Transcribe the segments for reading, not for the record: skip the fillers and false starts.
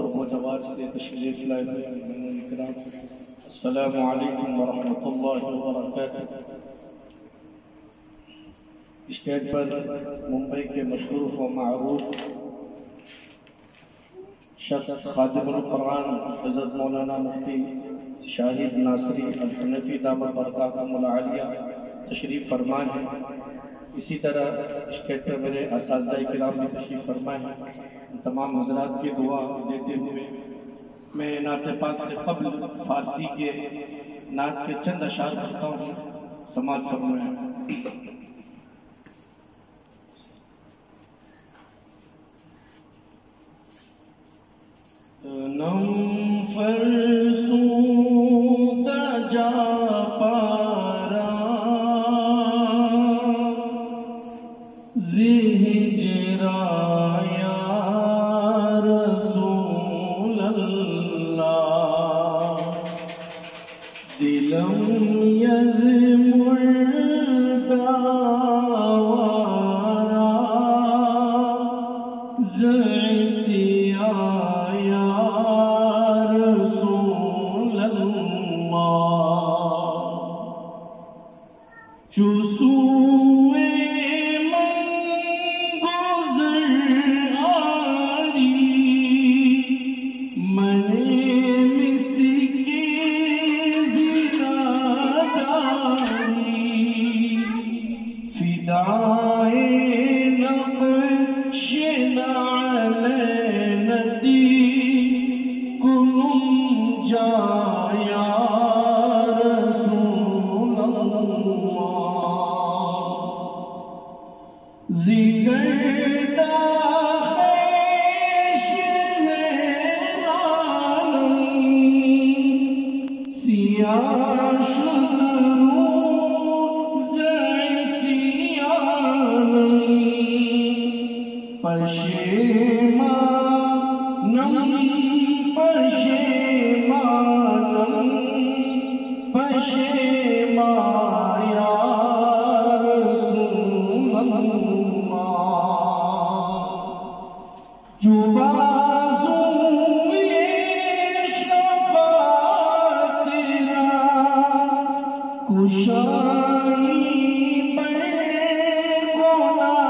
और मोजवाज से तशरीफ लाए हुए मेहमान इकराम, अस्सलामु अलैकुम व रहमतुल्लाहि व बरकातुहू। स्टेज पर मुंबई के मशहूर व मारूफ शख्स खादिमुल कुरान हज़रत मौलाना मुफ्ती शाहिद नासरी अल-हनफी दामत बरकातुहुल आलिया तशरीफ़ फरमाए हैं। इसी तरह स्टेज पर मेरे असातिज़ा किराम भी तशरीफ़ फरमाए हैं। तमाम हज़रात की दुआ देते हुए मैं नात पाक से क़ब्ल फ़ारसी के नात के चंद अशार पढ़ता हूँ, समाअत फरमाएं। नम फरसूदा जा पारा ज़िहरा या रसूल अल्लाह दिलम यज़मुर्दा वारा ज़ैसिया चुसूए मन गुज़र आरी मने मिसके ज़िरादारी फिदाए नक़्श नाले नदी कुलुम जाया ज़िगरदा ख़ैश है आलम सियाह शुद रूह ज़ैसियालम पशेमानम पशेमानम पशेमाया कुशाई पर गुनाहगारा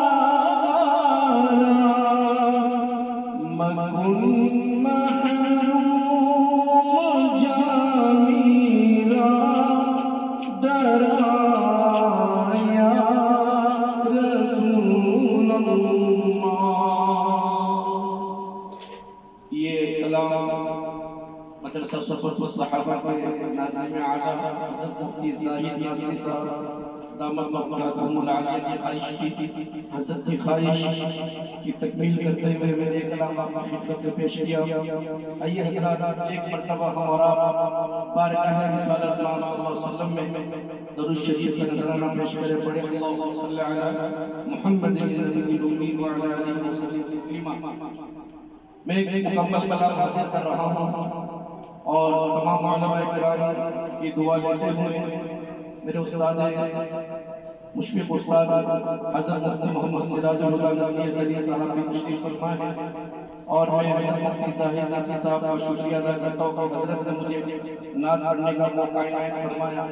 मकुन महरूम जामीरा डराया रसूल अल्लाह। ये कलाम मदरसा सफ़वतुस सहाबा के नाज़िम आला हज़रत मुफ्ती शाहिद नासरी साहब दामत बरकातुहुल आलिया की ख्वाहिश की हज़रत की ख्वाहिश की तकमील करते हुए मैंने कलाम आपकी खिदमत में पेश किया। आइए हज़रात, एक मरतबा हम और आप बारगाह रिसालत सल्लल्लाहु अलैहि वसल्लम में दरूद शरीफ का नज़राना पेश करें। पढ़े अल्लाहुम्मा सल्लि अला मुहम्मदिन नबिय्यिल उम्मी व अला आलिहि व सल्लम तस्लीमा। मैं एक मुकम्मल कलाम हाज़िर कर रहा हूँ और तमाम उलमाए किराम की दुआ लेते हुए मेरे उस्ताद मुशफ़िक़ उस्ताद हज़रत मुफ्ती मोहम्मद सिराजुल हुदा नदवी अज़हरी साहब की तशरीफ़ फरमा है और मैं हज़रत मुफ्ती शाहिद नासरी साहब का शुक्रिया अदा करता हूँ कि हज़रत ने मुझे नात पढ़ने का मौका इनायत फरमाया।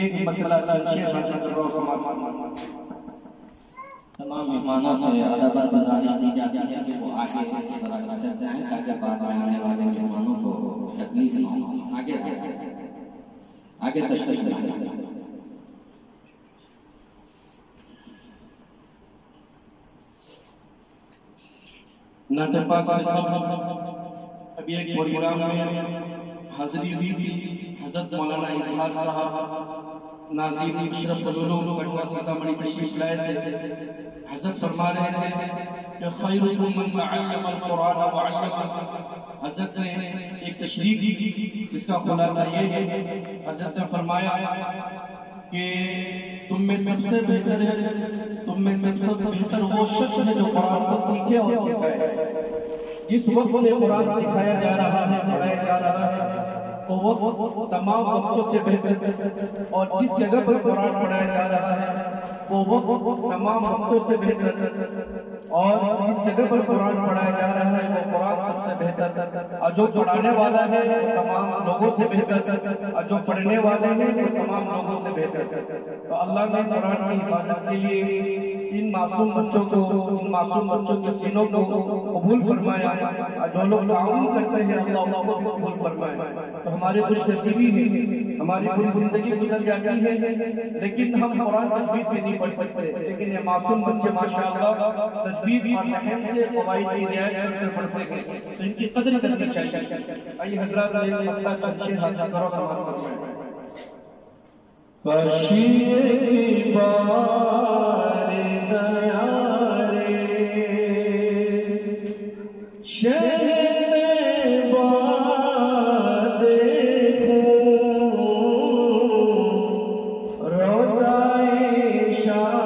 एक मतला चंद हाजिर कर रहा हूँ, समाअत फरमाएं। तमाम मेहमानों से अदब गुज़ारिश की जाती है कि वो आगे ज़रा नज़र जाएं ताकि बाद में आने वाले मेहमानों को तकलीफ न हो। आगे तशरीफ़ लाएं। नात पाक से अभी एक प्रोग्राम में हाज़िरी हुई थी। हज़रत मौलाना इजहार साहब नाज़िम अशरफुल उलूम पटना सीतामढ़ी तशरीफ़ लाए थे। हज़रत फरमा रहे थे कि खैरुकुम मन तअल्लमल कुरान व अल्लमह। हज़रत ने एक तशरीह की जिसका खुलासा ये है, हज़रत ने फरमाया कि तुम में सबसे बेहतर है, तुम में सबसे बेहतर वो शख्स है जो कुरान को सीखे और सिखाए। जिस वक्त में कुरान सिखाया जा रहा है, पढ़ाया जा रहा है, तो वो तमाम वक्तों से बेहतर, और जिस जगह पर कुरान पढ़ाया जा रहा है वो तमाम वक्तों से बेहतर, और जिस जगह पर कुरान पढ़ाया जा रहा है वो कुरान सबसे बेहतर, और जो पढ़ाने वाला है वो तमाम लोगों से बेहतर, और जो पढ़ने वाले हैं वो तमाम लोगों से बेहतर। तो अल्लाह ने कुरान की हिफाजत के लिए इन मासूम बच्चों के सीनों को कबूल फरमाया, और जो लोग ताउन करते हैं अल्लाह उनको भी कबूल फरमाए। तो हमारे खुशनसीबी है, हमारी पूरी जिंदगी गुजर जाती है लेकिन हम कुरान तजवीद से नहीं पढ़ सकते, लेकिन ये मासूम बच्चे माशाअल्लाह तजवीद और लहन से क़वाइद की रियायत करके पढ़ते हैं, तो इनकी कदर करनी चाहिए। आइए हज़रात ये अपना तशरीह हासिल करो, समाप्त फरमाएं। बशीर की बार नया रे शहर बात रोज़ाए शाह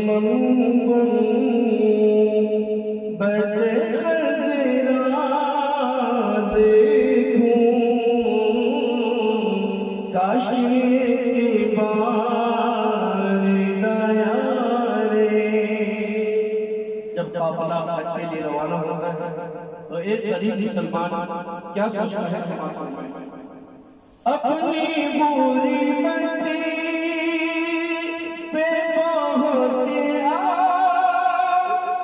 मंगुल बदखज़रा देखूं काशी की बार नया रे। जब काफिला हज के लिए रवाना होता है तो एक गरीब मुसलमान क्या सोचता है, समाप्त फरमाएं। अपनी बुरी बंदी पे पहुंचे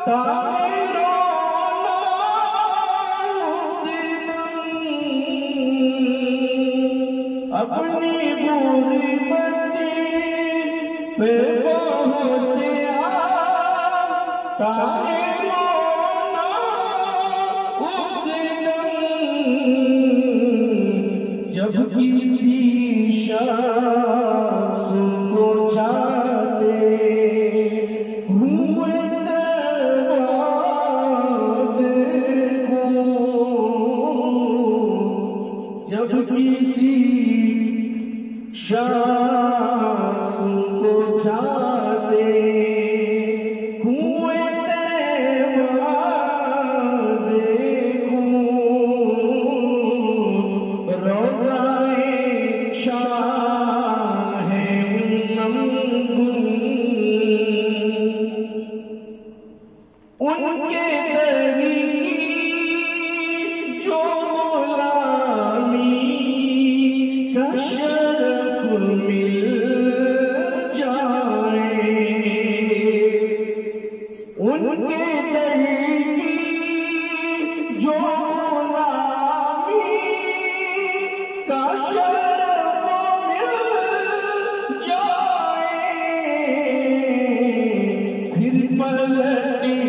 तारे रोना उसी दम, अपनी बुरी बंदी पे पहुंचे तारे रोना उसी दम, जब किसी शख्स को चाहते हुए देखो, जब किसी शख्स को चाहते हुए देखो, रोज़ाए शाह मंगुल उनके तरीक़ी जो गुलामी का शरफ़ मिल जाए, उनके तरीक़ी जो गुलामी का शरफ़ मिल जाए, फिर पलटी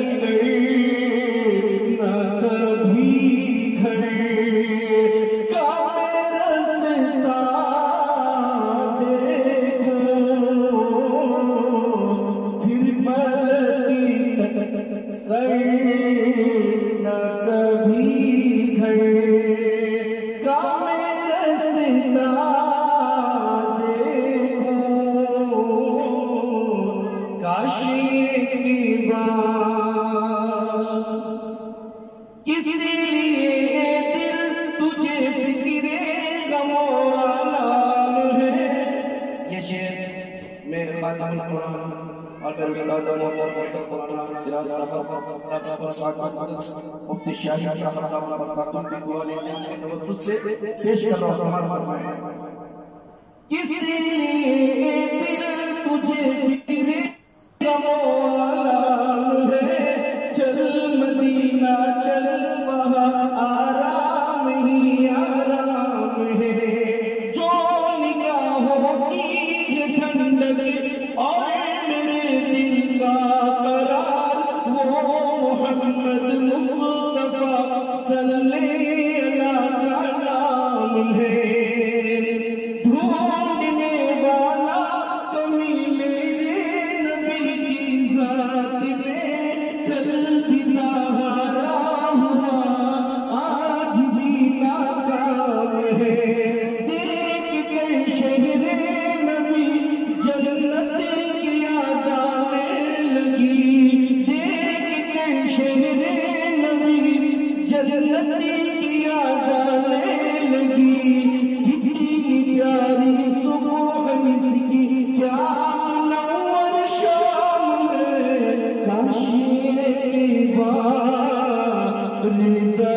न कभी घर का रास्ता देखो, फिर पलटी न कभी घर का रास्ता देखो, काशी की बात इसलिए दिल तुझे फिक्रे गमो आलम है। ये शेर में खातिमुल कुरान और मेरे उस्ताद मोहम्मद कुरान सिराज साहब मुफ्ती शाहिद साहब बरकातुहू की दुआ लेने के तवज्जुह से पेश कर रहा हूं, समाप्त फरमाएं। इसलिए दिल तुझे फिक्रे गमो आलम है, चल मदीना चल वहाँ आराम ही आराम है, जो निगाहों की ठंडक और मेरे दिल का करार वो मोहम्मद मुस्तफा सल्लल्लाहु का नाम है। ढूंढने वाला कमी मेरे नबी की जात में कल भी सहारा हुआ, आज भी नाकाम है। देख कर शहरे नबी जन्नत की याद आने लगी, देख कर शहरे नबी जन्नत की याद आने जिंदा